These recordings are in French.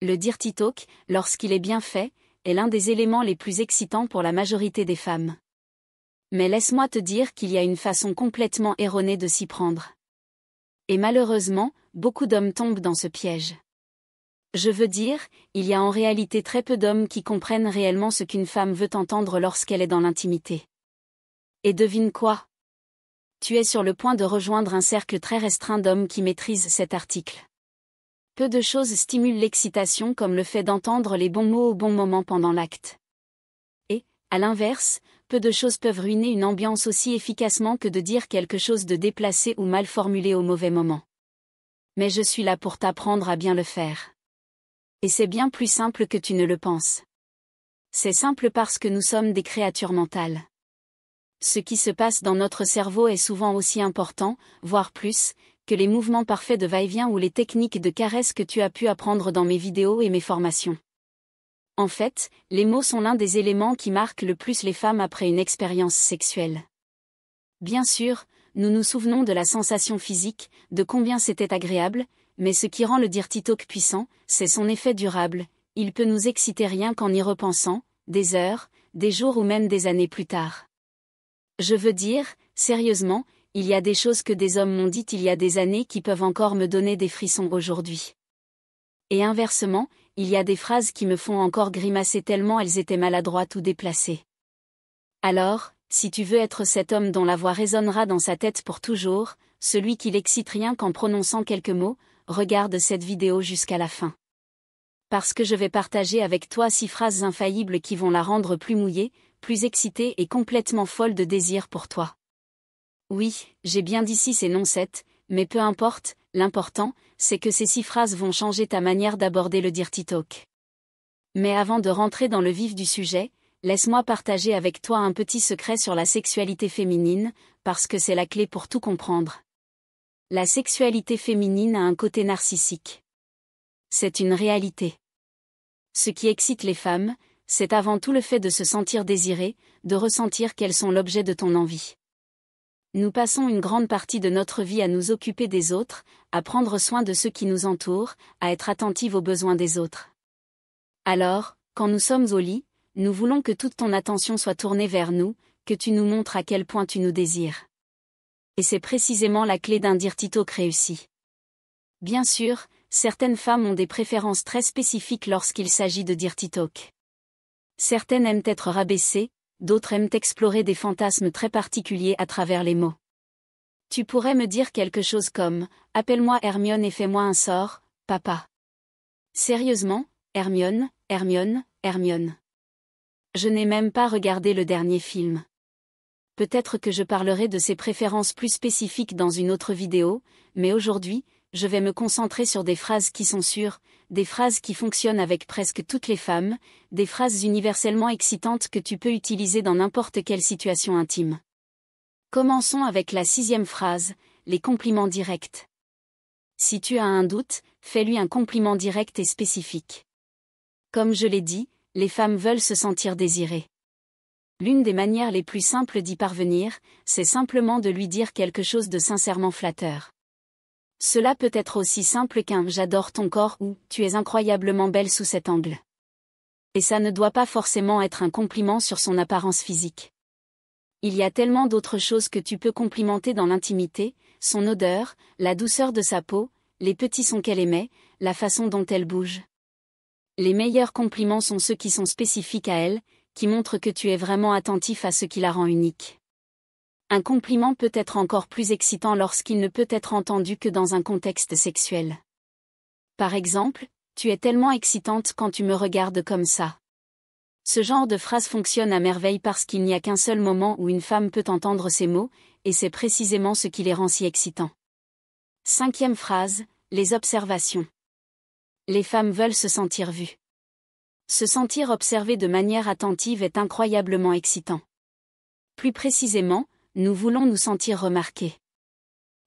Le dirty talk, lorsqu'il est bien fait, est l'un des éléments les plus excitants pour la majorité des femmes. Mais laisse-moi te dire qu'il y a une façon complètement erronée de s'y prendre. Et malheureusement, beaucoup d'hommes tombent dans ce piège. Je veux dire, il y a en réalité très peu d'hommes qui comprennent réellement ce qu'une femme veut entendre lorsqu'elle est dans l'intimité. Et devine quoi? Tu es sur le point de rejoindre un cercle très restreint d'hommes qui maîtrisent cet article. Peu de choses stimulent l'excitation comme le fait d'entendre les bons mots au bon moment pendant l'acte. Et, à l'inverse, peu de choses peuvent ruiner une ambiance aussi efficacement que de dire quelque chose de déplacé ou mal formulé au mauvais moment. Mais je suis là pour t'apprendre à bien le faire. Et c'est bien plus simple que tu ne le penses. C'est simple parce que nous sommes des créatures mentales. Ce qui se passe dans notre cerveau est souvent aussi important, voire plus, que les mouvements parfaits de va-et-vient ou les techniques de caresse que tu as pu apprendre dans mes vidéos et mes formations. En fait, les mots sont l'un des éléments qui marquent le plus les femmes après une expérience sexuelle. Bien sûr, nous nous souvenons de la sensation physique, de combien c'était agréable, mais ce qui rend le dirty talk puissant, c'est son effet durable. Il peut nous exciter rien qu'en y repensant, des heures, des jours ou même des années plus tard. Je veux dire, sérieusement, il y a des choses que des hommes m'ont dites il y a des années qui peuvent encore me donner des frissons aujourd'hui. Et inversement, il y a des phrases qui me font encore grimacer tellement elles étaient maladroites ou déplacées. Alors, si tu veux être cet homme dont la voix résonnera dans sa tête pour toujours, celui qui l'excite rien qu'en prononçant quelques mots, regarde cette vidéo jusqu'à la fin. Parce que je vais partager avec toi 6 phrases infaillibles qui vont la rendre plus mouillée, plus excitée et complètement folle de désir pour toi. Oui, j'ai bien dit 6 et non 7, mais peu importe, l'important, c'est que ces 6 phrases vont changer ta manière d'aborder le dirty talk. Mais avant de rentrer dans le vif du sujet, laisse-moi partager avec toi un petit secret sur la sexualité féminine, parce que c'est la clé pour tout comprendre. La sexualité féminine a un côté narcissique. C'est une réalité. Ce qui excite les femmes, c'est avant tout le fait de se sentir désirées, de ressentir qu'elles sont l'objet de ton envie. Nous passons une grande partie de notre vie à nous occuper des autres, à prendre soin de ceux qui nous entourent, à être attentives aux besoins des autres. Alors, quand nous sommes au lit, nous voulons que toute ton attention soit tournée vers nous, que tu nous montres à quel point tu nous désires. Et c'est précisément la clé d'un dirty talk réussi. Bien sûr, certaines femmes ont des préférences très spécifiques lorsqu'il s'agit de dirty talk. Certaines aiment être rabaissées, d'autres aiment explorer des fantasmes très particuliers à travers les mots. Tu pourrais me dire quelque chose comme « Appelle-moi Hermione et fais-moi un sort, papa ». Sérieusement, Hermione, Hermione, Hermione. Je n'ai même pas regardé le dernier film. Peut-être que je parlerai de ces préférences plus spécifiques dans une autre vidéo, mais aujourd'hui, je vais me concentrer sur des phrases qui sont sûres, des phrases qui fonctionnent avec presque toutes les femmes, des phrases universellement excitantes que tu peux utiliser dans n'importe quelle situation intime. Commençons avec la 6e phrase, les compliments directs. Si tu as un doute, fais-lui un compliment direct et spécifique. Comme je l'ai dit, les femmes veulent se sentir désirées. L'une des manières les plus simples d'y parvenir, c'est simplement de lui dire quelque chose de sincèrement flatteur. Cela peut être aussi simple qu'un « j'adore ton corps » ou « tu es incroyablement belle sous cet angle ». Et ça ne doit pas forcément être un compliment sur son apparence physique. Il y a tellement d'autres choses que tu peux complimenter dans l'intimité, son odeur, la douceur de sa peau, les petits sons qu'elle émet, la façon dont elle bouge. Les meilleurs compliments sont ceux qui sont spécifiques à elle, qui montrent que tu es vraiment attentif à ce qui la rend unique. Un compliment peut être encore plus excitant lorsqu'il ne peut être entendu que dans un contexte sexuel. Par exemple, tu es tellement excitante quand tu me regardes comme ça. Ce genre de phrase fonctionne à merveille parce qu'il n'y a qu'un seul moment où une femme peut entendre ces mots, et c'est précisément ce qui les rend si excitants. 5e phrase, les observations. Les femmes veulent se sentir vues. Se sentir observé de manière attentive est incroyablement excitant. Plus précisément, nous voulons nous sentir remarqués.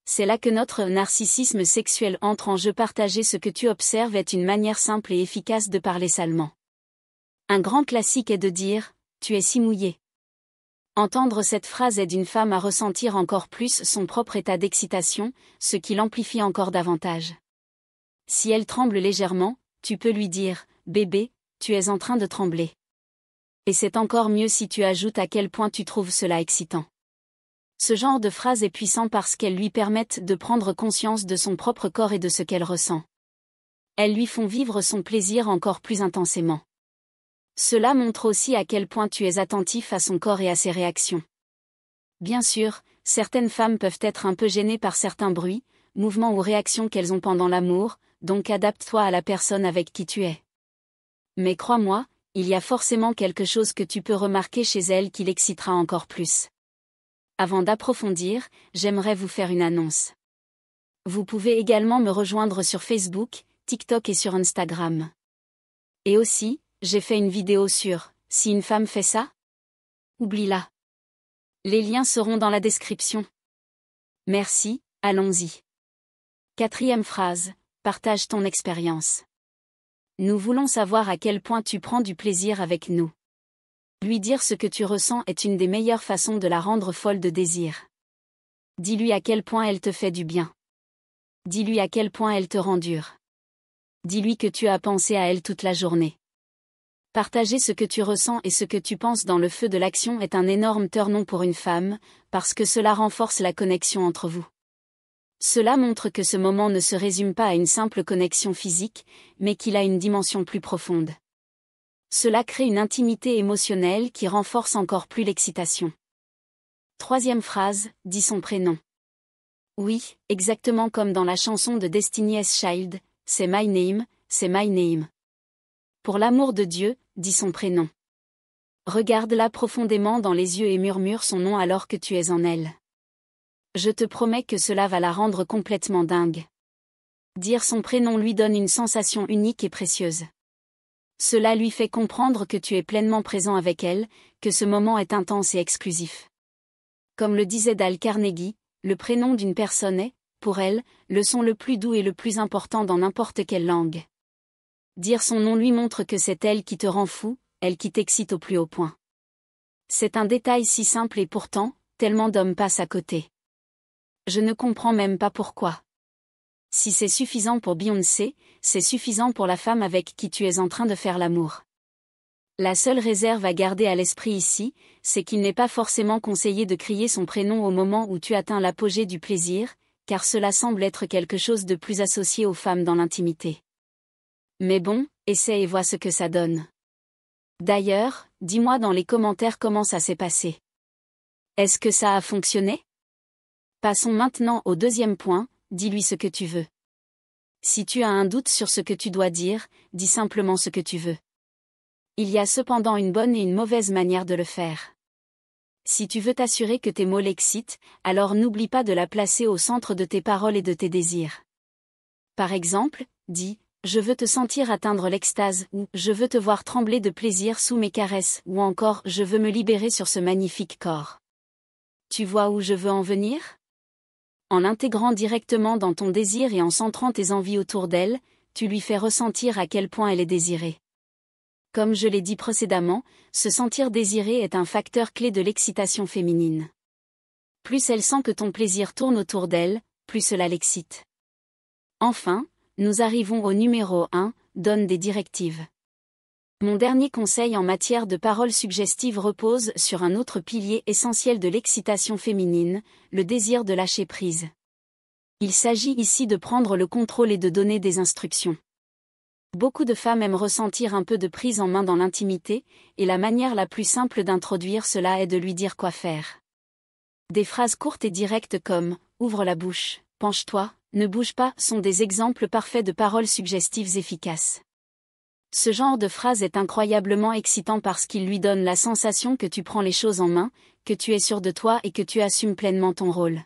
C'est là que notre narcissisme sexuel entre en jeu. Partager ce que tu observes est une manière simple et efficace de parler salement. Un grand classique est de dire « tu es si mouillé ». Entendre cette phrase aide une femme à ressentir encore plus son propre état d'excitation, ce qui l'amplifie encore davantage. Si elle tremble légèrement, tu peux lui dire « Bébé, tu es en train de trembler ». Et c'est encore mieux si tu ajoutes à quel point tu trouves cela excitant. Ce genre de phrase est puissant parce qu'elles lui permettent de prendre conscience de son propre corps et de ce qu'elle ressent. Elles lui font vivre son plaisir encore plus intensément. Cela montre aussi à quel point tu es attentif à son corps et à ses réactions. Bien sûr, certaines femmes peuvent être un peu gênées par certains bruits, mouvements ou réactions qu'elles ont pendant l'amour, donc adapte-toi à la personne avec qui tu es. Mais crois-moi, il y a forcément quelque chose que tu peux remarquer chez elle qui l'excitera encore plus. Avant d'approfondir, j'aimerais vous faire une annonce. Vous pouvez également me rejoindre sur Facebook, TikTok et sur Instagram. Et aussi, j'ai fait une vidéo sur « Si une femme fait ça ?» Oublie-la. Les liens seront dans la description. Merci, allons-y. 4e phrase, partage ton expérience. Nous voulons savoir à quel point tu prends du plaisir avec nous. Lui dire ce que tu ressens est une des meilleures façons de la rendre folle de désir. Dis-lui à quel point elle te fait du bien. Dis-lui à quel point elle te rend dur. Dis-lui que tu as pensé à elle toute la journée. Partager ce que tu ressens et ce que tu penses dans le feu de l'action est un énorme turn-on pour une femme, parce que cela renforce la connexion entre vous. Cela montre que ce moment ne se résume pas à une simple connexion physique, mais qu'il a une dimension plus profonde. Cela crée une intimité émotionnelle qui renforce encore plus l'excitation. 3e phrase, dis son prénom. Oui, exactement comme dans la chanson de Destiny's Child, c'est my name, c'est my name. Pour l'amour de Dieu, dis son prénom. Regarde-la profondément dans les yeux et murmure son nom alors que tu es en elle. Je te promets que cela va la rendre complètement dingue. Dire son prénom lui donne une sensation unique et précieuse. Cela lui fait comprendre que tu es pleinement présent avec elle, que ce moment est intense et exclusif. Comme le disait Dale Carnegie, le prénom d'une personne est, pour elle, le son le plus doux et le plus important dans n'importe quelle langue. Dire son nom lui montre que c'est elle qui te rend fou, elle qui t'excite au plus haut point. C'est un détail si simple et pourtant, tellement d'hommes passent à côté. Je ne comprends même pas pourquoi. Si c'est suffisant pour Beyoncé, c'est suffisant pour la femme avec qui tu es en train de faire l'amour. La seule réserve à garder à l'esprit ici, c'est qu'il n'est pas forcément conseillé de crier son prénom au moment où tu atteins l'apogée du plaisir, car cela semble être quelque chose de plus associé aux femmes dans l'intimité. Mais bon, essaie et vois ce que ça donne. D'ailleurs, dis-moi dans les commentaires comment ça s'est passé. Est-ce que ça a fonctionné? Passons maintenant au 2e point, dis-lui ce que tu veux. Si tu as un doute sur ce que tu dois dire, dis simplement ce que tu veux. Il y a cependant une bonne et une mauvaise manière de le faire. Si tu veux t'assurer que tes mots l'excitent, alors n'oublie pas de la placer au centre de tes paroles et de tes désirs. Par exemple, dis « Je veux te sentir atteindre l'extase » ou « Je veux te voir trembler de plaisir sous mes caresses » ou encore « Je veux me libérer sur ce magnifique corps ». Tu vois où je veux en venir? En l'intégrant directement dans ton désir et en centrant tes envies autour d'elle, tu lui fais ressentir à quel point elle est désirée. Comme je l'ai dit précédemment, se sentir désirée est un facteur clé de l'excitation féminine. Plus elle sent que ton plaisir tourne autour d'elle, plus cela l'excite. Enfin, nous arrivons au numéro 1, donne des directives. Mon dernier conseil en matière de paroles suggestives repose sur un autre pilier essentiel de l'excitation féminine, le désir de lâcher prise. Il s'agit ici de prendre le contrôle et de donner des instructions. Beaucoup de femmes aiment ressentir un peu de prise en main dans l'intimité, et la manière la plus simple d'introduire cela est de lui dire quoi faire. Des phrases courtes et directes comme « ouvre la bouche »,« penche-toi »,« ne bouge pas » sont des exemples parfaits de paroles suggestives efficaces. Ce genre de phrase est incroyablement excitant parce qu'il lui donne la sensation que tu prends les choses en main, que tu es sûr de toi et que tu assumes pleinement ton rôle.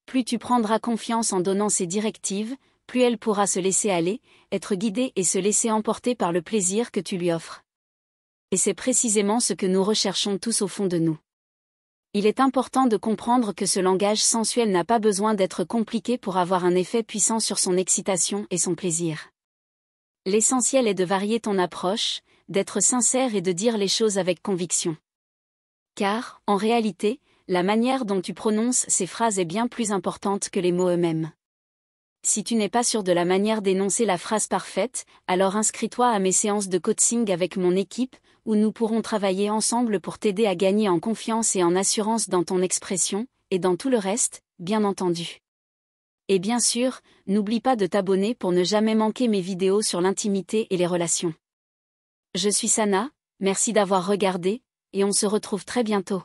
Plus tu prendras confiance en donnant ces directives, plus elle pourra se laisser aller, être guidée et se laisser emporter par le plaisir que tu lui offres. Et c'est précisément ce que nous recherchons tous au fond de nous. Il est important de comprendre que ce langage sensuel n'a pas besoin d'être compliqué pour avoir un effet puissant sur son excitation et son plaisir. L'essentiel est de varier ton approche, d'être sincère et de dire les choses avec conviction. Car, en réalité, la manière dont tu prononces ces phrases est bien plus importante que les mots eux-mêmes. Si tu n'es pas sûr de la manière d'énoncer la phrase parfaite, alors inscris-toi à mes séances de coaching avec mon équipe, où nous pourrons travailler ensemble pour t'aider à gagner en confiance et en assurance dans ton expression, et dans tout le reste, bien entendu. Et bien sûr, n'oublie pas de t'abonner pour ne jamais manquer mes vidéos sur l'intimité et les relations. Je suis Sana, merci d'avoir regardé, et on se retrouve très bientôt.